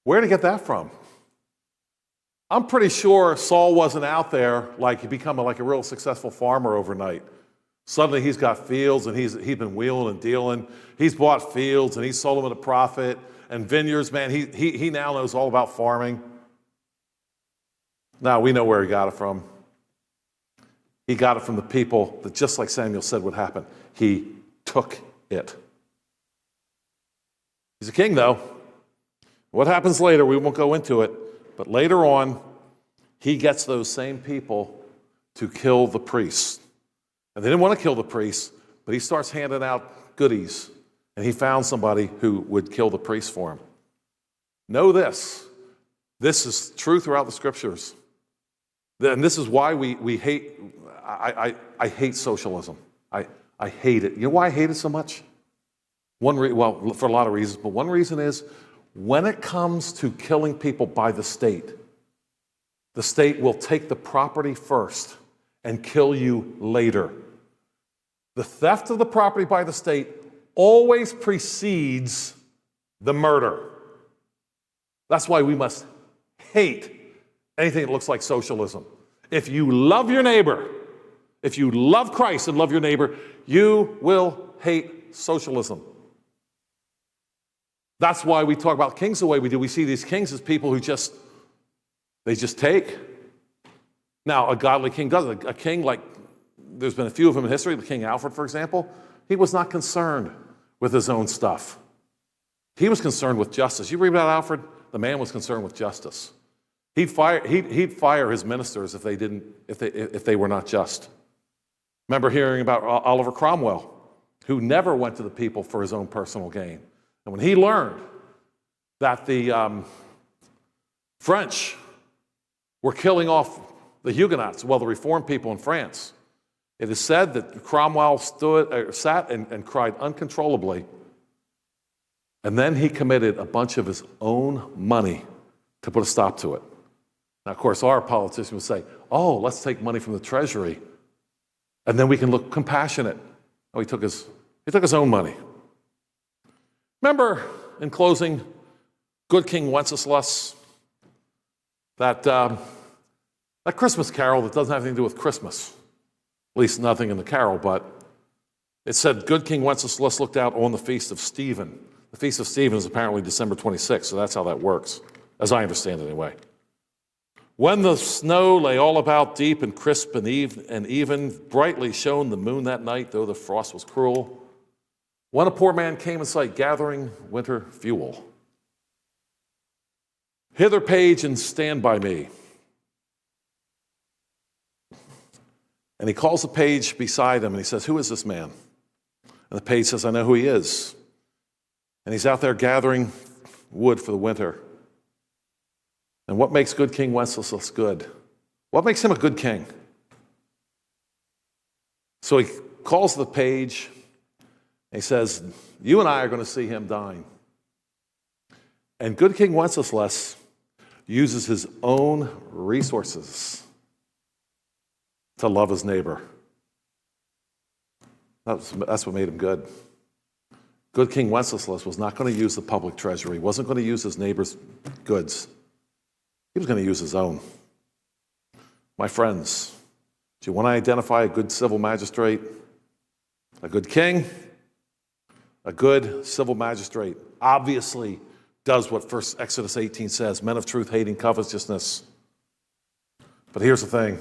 Where to get that from? I'm pretty sure Saul wasn't out there like he become like a real successful farmer overnight. Suddenly he's got fields and he's been wheeling and dealing. He's bought fields and he's sold them at a profit. And vineyards, man, he now knows all about farming. Now we know where he got it from. He got it from the people that, just like Samuel said would happen, he took it. He's a king, though. What happens later, we won't go into it, but later on, he gets those same people to kill the priests. And they didn't want to kill the priests, but he starts handing out goodies, and he found somebody who would kill the priests for him. Know this. This is true throughout the scriptures. And this is why we hate, I hate socialism. I hate it. You know why I hate it so much? Well, for a lot of reasons, but one reason is when it comes to killing people by the state will take the property first and kill you later. The theft of the property by the state always precedes the murder. That's why we must hate anything that looks like socialism. If you love your neighbor, if you love Christ and love your neighbor, you will hate socialism. That's why we talk about kings the way we do. We see these kings as people who just take. Now, a godly king doesn't. A king, like there's been a few of them in history, King Alfred, for example, he was not concerned with his own stuff. He was concerned with justice. You read about Alfred, the man was concerned with justice. He'd fire his ministers if they were not just. Remember hearing about Oliver Cromwell, who never went to the people for his own personal gain. And when he learned that the French were killing off the Huguenots, the Reformed people in France, It is said that Cromwell sat and cried uncontrollably, and then he committed a bunch of his own money to put a stop to it. Now, of course, our politicians would say, oh, let's take money from the treasury, and then we can look compassionate. Oh, he took his own money. Remember, in closing, good King Wenceslas, that Christmas carol that doesn't have anything to do with Christmas. At least nothing in the carol, but it said, good King Wenceslas looked out on the feast of Stephen. The feast of Stephen is apparently December 26th, so that's how that works, as I understand it anyway. When the snow lay all about deep and crisp and even, brightly shone the moon that night, though the frost was cruel. When a poor man came in sight, gathering winter fuel. Hither, page, and stand by me. And he calls the page beside him, and he says, who is this man? And the page says, I know who he is. And he's out there gathering wood for the winter. And what makes good King Wenceslas good? What makes him a good king? So he calls the page, and he says, you and I are going to see him dying. And good King Wenceslas uses his own resources to love his neighbor. That's what made him good. Good King Wenceslas was not going to use the public treasury. He wasn't going to use his neighbor's goods. He was going to use his own. My friends, do you want to identify a good civil magistrate? A good king? A good civil magistrate obviously does what 1 Exodus 18 says, men of truth hating covetousness. But here's the thing.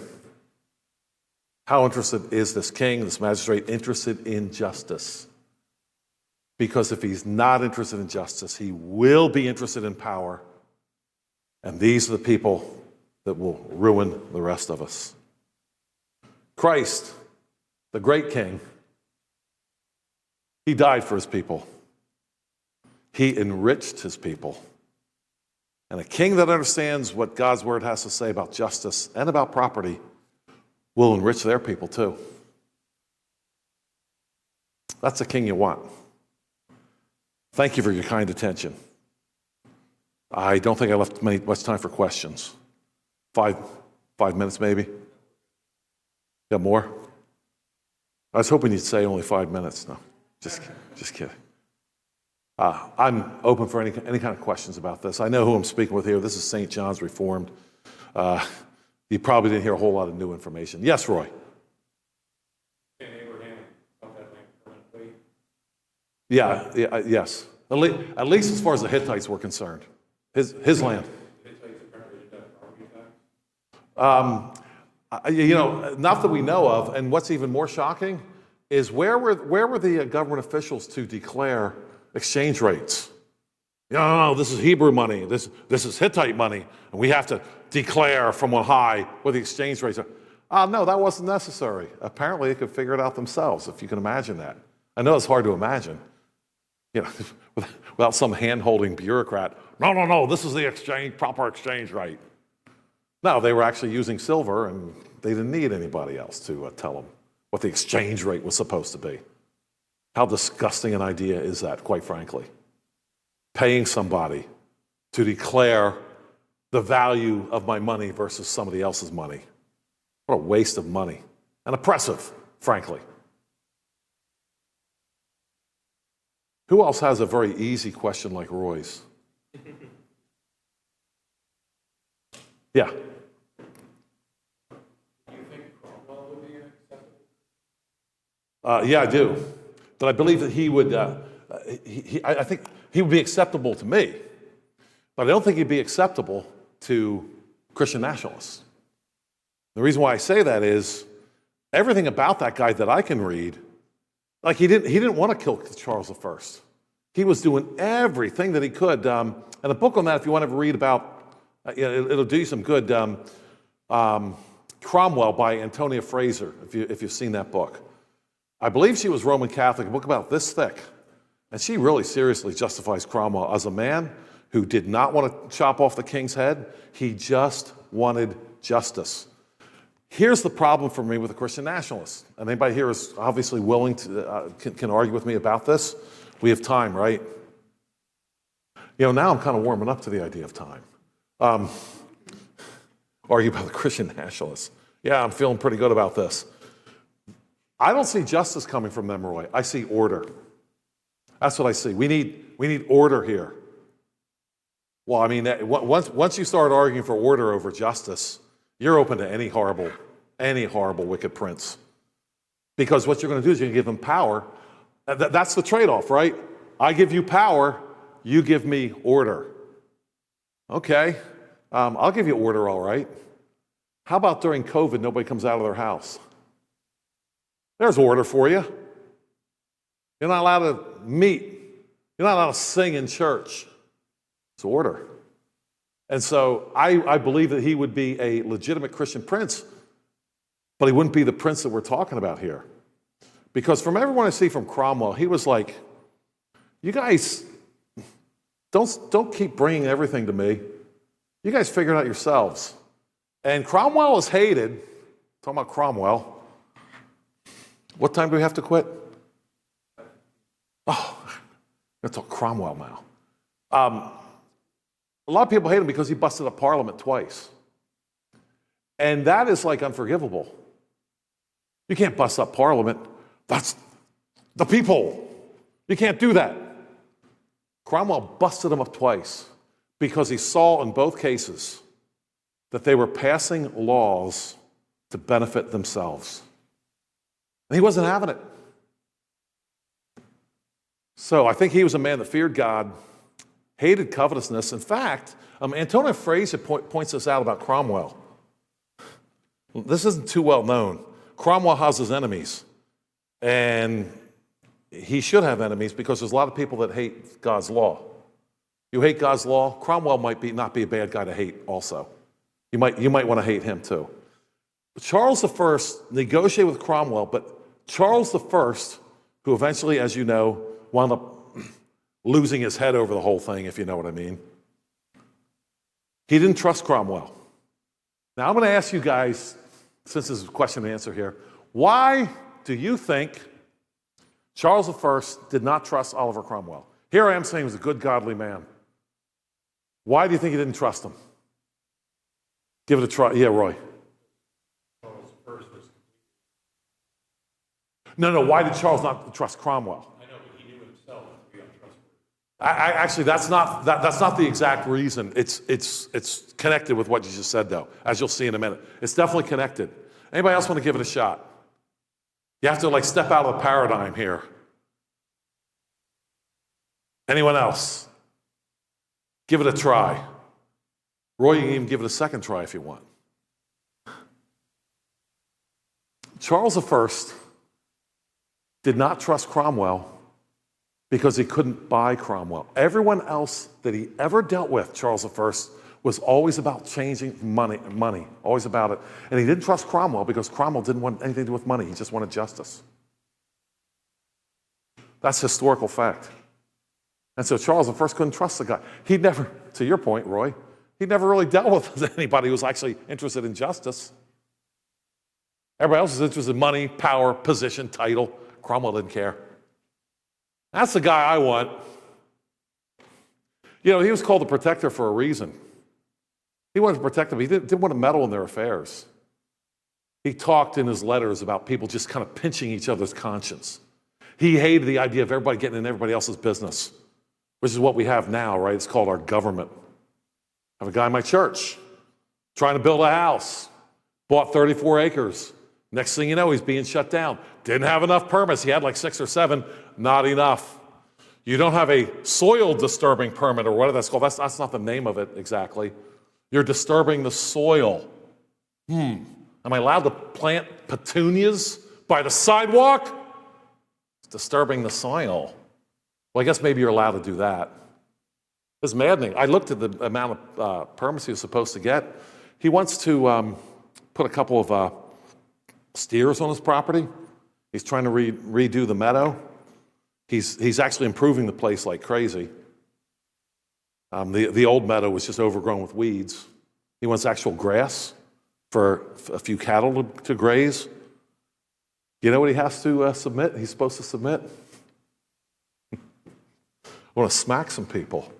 How interested is this king, this magistrate, interested in justice? Because if he's not interested in justice, he will be interested in power. And these are the people that will ruin the rest of us. Christ, the great king, he died for his people. He enriched his people. And a king that understands what God's word has to say about justice and about property will enrich their people too. That's the king you want. Thank you for your kind attention. I don't think I left much time for questions. Five minutes maybe? Got more? I was hoping you'd say only 5 minutes. No, just kidding. I'm open for any kind of questions about this. I know who I'm speaking with here. This is St. John's Reformed. You probably didn't hear a whole lot of new information. Yes, Roy? Yes. At least as far as the Hittites were concerned. His land. Not that we know of, and what's even more shocking is where were the government officials to declare exchange rates? No, this is Hebrew money, this is Hittite money, and we have to declare from on high what the exchange rates are. No, that wasn't necessary. Apparently they could figure it out themselves, if you can imagine that. I know it's hard to imagine. Without some hand-holding bureaucrat. No, this is the proper exchange rate. No, they were actually using silver, and they didn't need anybody else to tell them what the exchange rate was supposed to be. How disgusting an idea is that, quite frankly? Paying somebody to declare the value of my money versus somebody else's money. What a waste of money. And oppressive, frankly. Who else has a very easy question like Roy's? Yeah. Do you think Cromwell would be acceptable? Yeah, I do. But I believe that he would, I think he would be acceptable to me. But I don't think he'd be acceptable to Christian nationalists. The reason why I say that is everything about that guy that I can read, like he didn't want to kill Charles I. He was doing everything that he could. And a book on that, if you want to read about, it'll do you some good. Cromwell by Antonia Fraser, if you've seen that book. I believe she was Roman Catholic, a book about this thick. And she really seriously justifies Cromwell as a man who did not want to chop off the king's head. He just wanted justice. Here's the problem for me with the Christian nationalists. And anybody here is obviously willing to, can argue with me about this. We have time, right? Now I'm kind of warming up to the idea of time. Argue about the Christian nationalists. Yeah, I'm feeling pretty good about this. I don't see justice coming from them, Roy. I see order. That's what I see. We need order here. Well, I mean, once you start arguing for order over justice, you're open to any horrible, wicked prince. Because what you're going to do is you're going to give them power. That's the trade-off, right? I give you power, you give me order. Okay, I'll give you order, all right. How about during COVID, nobody comes out of their house? There's order for you. You're not allowed to meet. You're not allowed to sing in church. It's order. And so I believe that he would be a legitimate Christian prince, but he wouldn't be the prince that we're talking about here. Because from everyone I see from Cromwell, he was like, you guys, don't keep bringing everything to me. You guys figure it out yourselves. And Cromwell is hated. Talking about Cromwell. What time do we have to quit? Oh, I'm going to talk Cromwell now. A lot of people hate him because he busted up Parliament twice. And that is like unforgivable. You can't bust up Parliament. That's the people. You can't do that. Cromwell busted them up twice because he saw in both cases that they were passing laws to benefit themselves. And he wasn't having it. So I think he was a man that feared God, hated covetousness. In fact, Antonio Fraser points this out about Cromwell. This isn't too well known. Cromwell has his enemies. And he should have enemies because there's a lot of people that hate God's law. You hate God's law, Cromwell might not be a bad guy to hate also. You might want to hate him too. Charles I negotiated with Cromwell, but Charles I, who eventually, as you know, wound up losing his head over the whole thing, if you know what I mean. He didn't trust Cromwell. Now I'm going to ask you guys, since this is a question and answer here, why do you think Charles I did not trust Oliver Cromwell? Here I am saying he was a good, godly man. Why do you think he didn't trust him? Give it a try. Yeah, Roy. Charles I was. No, why did Charles not trust Cromwell? I know, but he knew himself to be untrustworthy. Actually, that's not the exact reason. It's connected with what you just said, though, as you'll see in a minute. It's definitely connected. Anybody else want to give it a shot? You have to step out of the paradigm here. Anyone else? Give it a try. Roy, you can even give it a second try if you want. Charles I did not trust Cromwell because he couldn't buy Cromwell. Everyone else that he ever dealt with, Charles I, was always about changing money, always about it. And he didn't trust Cromwell because Cromwell didn't want anything to do with money. He just wanted justice. That's historical fact. And so Charles I couldn't trust the guy. He'd never, to your point, Roy, he'd never really dealt with anybody who was actually interested in justice. Everybody else was interested in money, power, position, title. Cromwell didn't care. That's the guy I want. He was called the protector for a reason. He wanted to protect them. He didn't want to meddle in their affairs. He talked in his letters about people just kind of pinching each other's conscience. He hated the idea of everybody getting in everybody else's business, which is what we have now, right? It's called our government. I have a guy in my church trying to build a house, bought 34 acres. Next thing you know, he's being shut down. Didn't have enough permits. He had 6 or 7, not enough. You don't have a soil disturbing permit or whatever that's called. That's not the name of it exactly. You're disturbing the soil. Am I allowed to plant petunias by the sidewalk? It's disturbing the soil. Well, I guess maybe you're allowed to do that. It's maddening. I looked at the amount of permits he was supposed to get. He wants to put a couple of steers on his property. He's trying to redo the meadow. He's actually improving the place like crazy. The old meadow was just overgrown with weeds. He wants actual grass. for a few cattle to graze. You know what he has to submit? He's supposed to submit. I want to smack some people.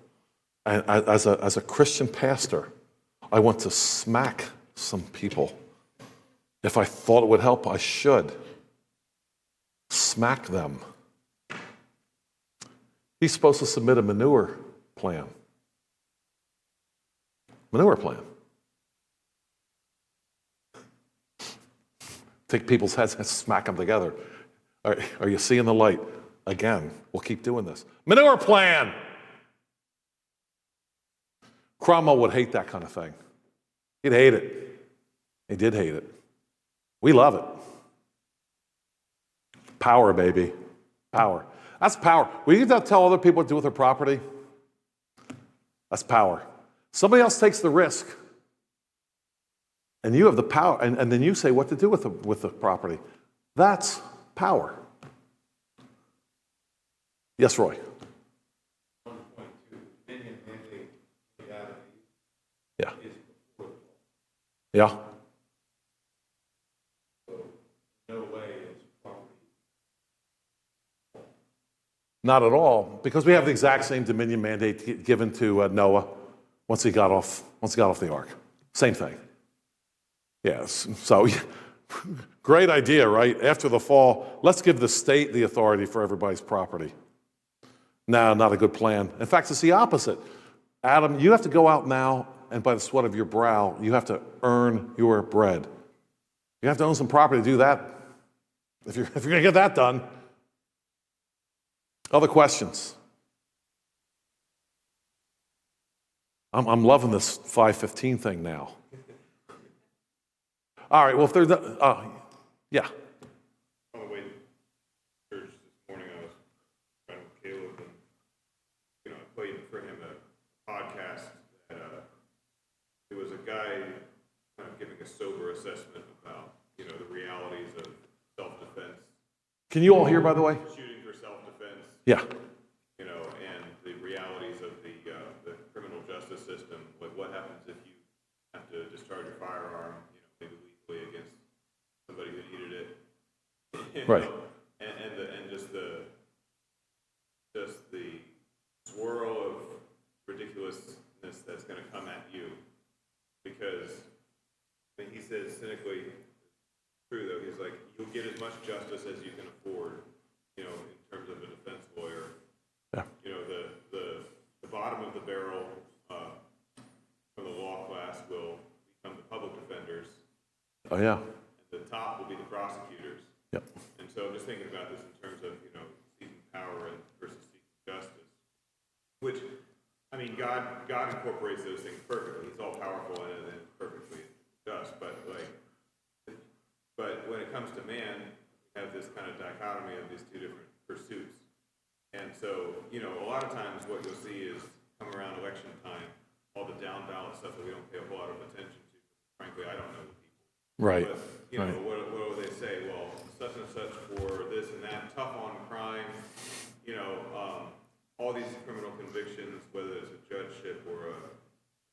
And as a Christian pastor, I want to smack some people. If I thought it would help, I should. Smack them. He's supposed to submit a manure plan. Manure plan. Take people's heads and smack them together. Are you seeing the light? Again, we'll keep doing this. Manure plan! Cromwell would hate that kind of thing. He'd hate it. He did hate it. We love it. Power, baby. Power. That's power. Will you tell other people what to do with their property? That's power. Somebody else takes the risk. And you have the power, and then you say what to do with the property. That's power. Yes, Roy. 1.2 million mandate legality Yeah. is before the law. Yeah. So no way is property. Not at all, because we have the exact same dominion mandate given to Noah once he got off the ark. Same thing. Yes. So, great idea, right? After the fall, let's give the state the authority for everybody's property. No, not a good plan. In fact, it's the opposite. Adam, you have to go out now, and by the sweat of your brow, you have to earn your bread. You have to own some property to do that. If you're going to get that done. Other questions? I'm loving this 5:15 thing now. All right, well, if there's, yeah. On the way to church this morning, I was trying with Caleb, and I played for him a podcast that it was a guy kind of giving a sober assessment about the realities of self-defense, Can you all hear, by the way? shooting for self-defense. Yeah. And the realities of the criminal justice system. Like, what happens if you have to discharge your firearm, maybe legally against somebody who needed it. Right. And just the swirl of ridiculousness that's going to come at you, because he says cynically, true though, he's like, you'll get as much justice as you can afford, in terms of a defense lawyer. Yeah. The bottom of the barrel from the law class will become the public defenders. Oh, yeah. And the top will be the prosecutors. Yep. And so I'm just thinking about this in terms of, seeking power versus seeking justice. Which, God incorporates those things perfectly. He's all powerful and perfectly just. But when it comes to man, we have this kind of dichotomy of these two different pursuits. And so, a lot of times what you'll see is come around election time, all the down ballot stuff that we don't pay a whole lot of attention to. Frankly, I don't know the people. Right. But, Right. what will they say? Well, such and such for this and that, tough on crime, all these criminal convictions, whether it's a judgeship or a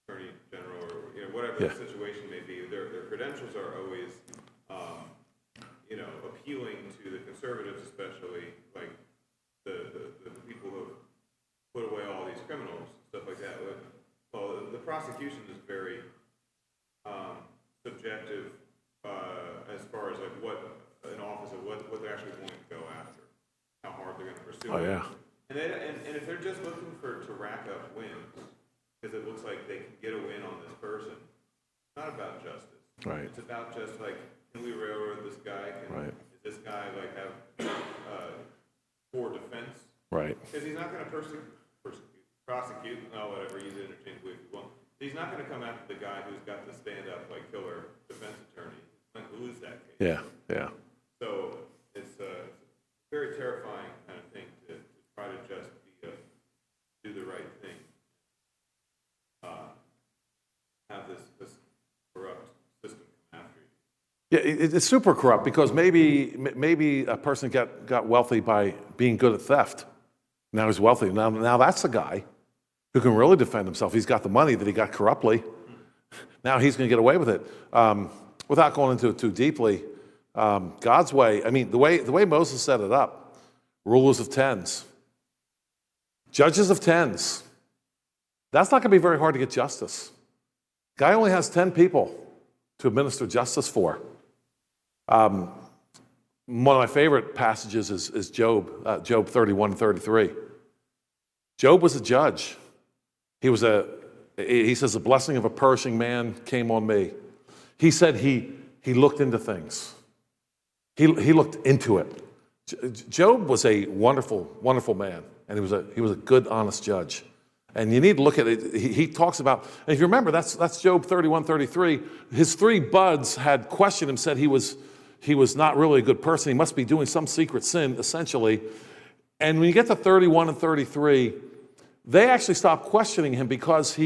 attorney general or whatever Yeah. the situation may be, their credentials are always appealing to the conservatives, especially like the people who have put away all these criminals, stuff like that. Well, the prosecution is very subjective as far as like what an officer, what they're actually going to go after, how hard they're going to pursue Oh, it. yeah. And if they're just looking to rack up wins, because it looks like they can get a win on this person, it's not about justice. Right. It's about just like, can we railroad this guy? Right. Does this guy like have poor defense? Right. Because he's not going to prosecute, whatever, use it interchangeably if you want. He's not going to come after the guy who's got the stand-up like killer defense attorney. He's going to lose that case. Yeah. Yeah. So it's a very terrifying kind of thing to try to just do the right thing. Have this corrupt system come after you. Yeah, it's super corrupt because maybe a person got wealthy by being good at theft. Now he's wealthy. Now that's the guy who can really defend himself. He's got the money that he got corruptly. Now he's going to get away with it. without going into it too deeply, God's way, I mean, the way Moses set it up, rulers of tens, judges of tens, that's not going to be very hard to get justice. Guy only has 10 people to administer justice for. One of my favorite passages is Job, Job 31 and 33. Job was a judge. He says, the blessing of a perishing man came on me. He said he looked into things. He looked into it. Job was a wonderful, wonderful man, and he was a good, honest judge. And you need to look at it. He talks about, and if you remember, that's Job 31, 33. His three buds had questioned him, said he was not really a good person. He must be doing some secret sin, essentially. And when you get to 31 and 33, they actually stopped questioning him because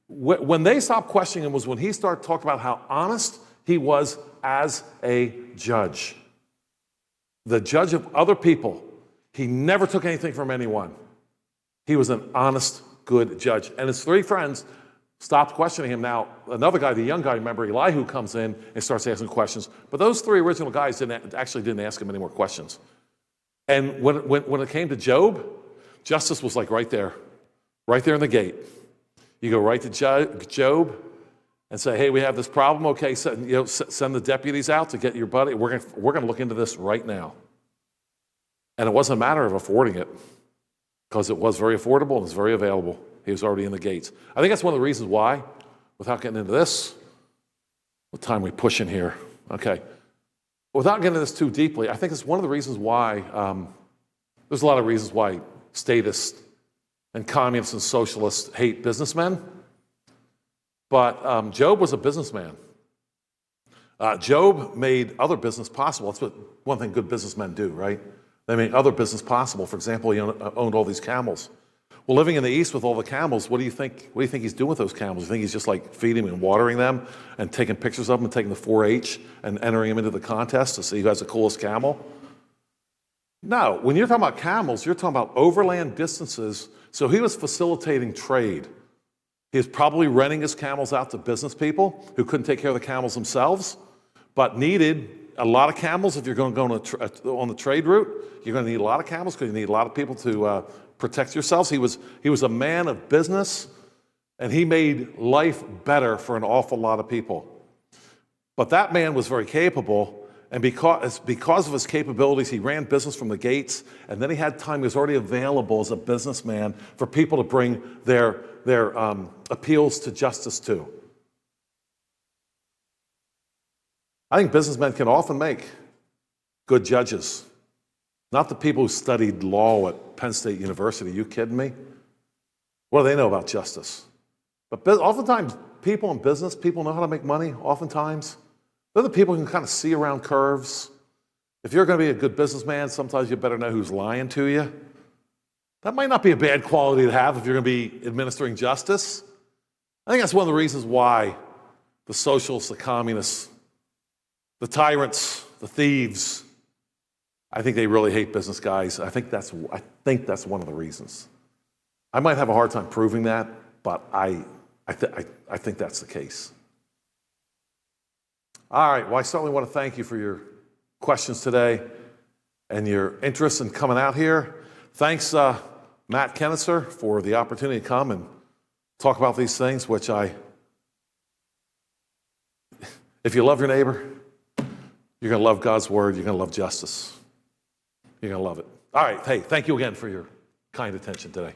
when they stopped questioning him was when he started talking about how honest he was as a judge. The judge of other people. He never took anything from anyone. He was an honest, good judge. And his three friends stopped questioning him. Now, another guy, the young guy, remember, Elihu comes in and starts asking questions. But those three original guys didn't ask him any more questions. And when it came to Job, justice was like right there in the gate. You go right to Job and say, hey, we have this problem. Okay, send the deputies out to get your buddy. We're going to look into this right now. And it wasn't a matter of affording it, because it was very affordable and it was very available. He was already in the gates. I think that's one of the reasons why, without getting into this, what time are we pushing here? Okay. Without getting into this too deeply, I think it's one of the reasons why, there's a lot of reasons why statists and communists and socialists hate businessmen. But Job was a businessman. Job made other business possible. That's what one thing good businessmen do, right? They make other business possible. For example, he owned all these camels. Well, living in the East with all the camels, what do you think he's doing with those camels? You think he's just like feeding and watering them and taking pictures of them and taking the 4-H and entering them into the contest to see who has the coolest camel? No, when you're talking about camels, you're talking about overland distances. So he was facilitating trade. He was probably renting his camels out to business people who couldn't take care of the camels themselves, but needed a lot of camels. If you're going to go on the trade route, you're going to need a lot of camels because you need a lot of people to protect yourselves. He was a man of business, and he made life better for an awful lot of people. But that man was very capable, and because of his capabilities, he ran business from the gates, and then he had time. He was already available as a businessman for people to bring their appeals to justice to. I think businessmen can often make good judges. Not the people who studied law at Penn State University. You kidding me? What do they know about justice? But oftentimes, people in business, people know how to make money, oftentimes. They're the people who can kind of see around curves. If you're going to be a good businessman, sometimes you better know who's lying to you. That might not be a bad quality to have if you're going to be administering justice. I think that's one of the reasons why the socialists, the communists, the tyrants, the thieves, I think they really hate business guys. I think that's one of the reasons. I might have a hard time proving that, but I think that's the case. All right, well, I certainly want to thank you for your questions today and your interest in coming out here. Thanks, Matt Kenneser, for the opportunity to come and talk about these things, which if you love your neighbor, you're going to love God's word. You're going to love justice. You're going to love it. All right. Hey, thank you again for your kind attention today.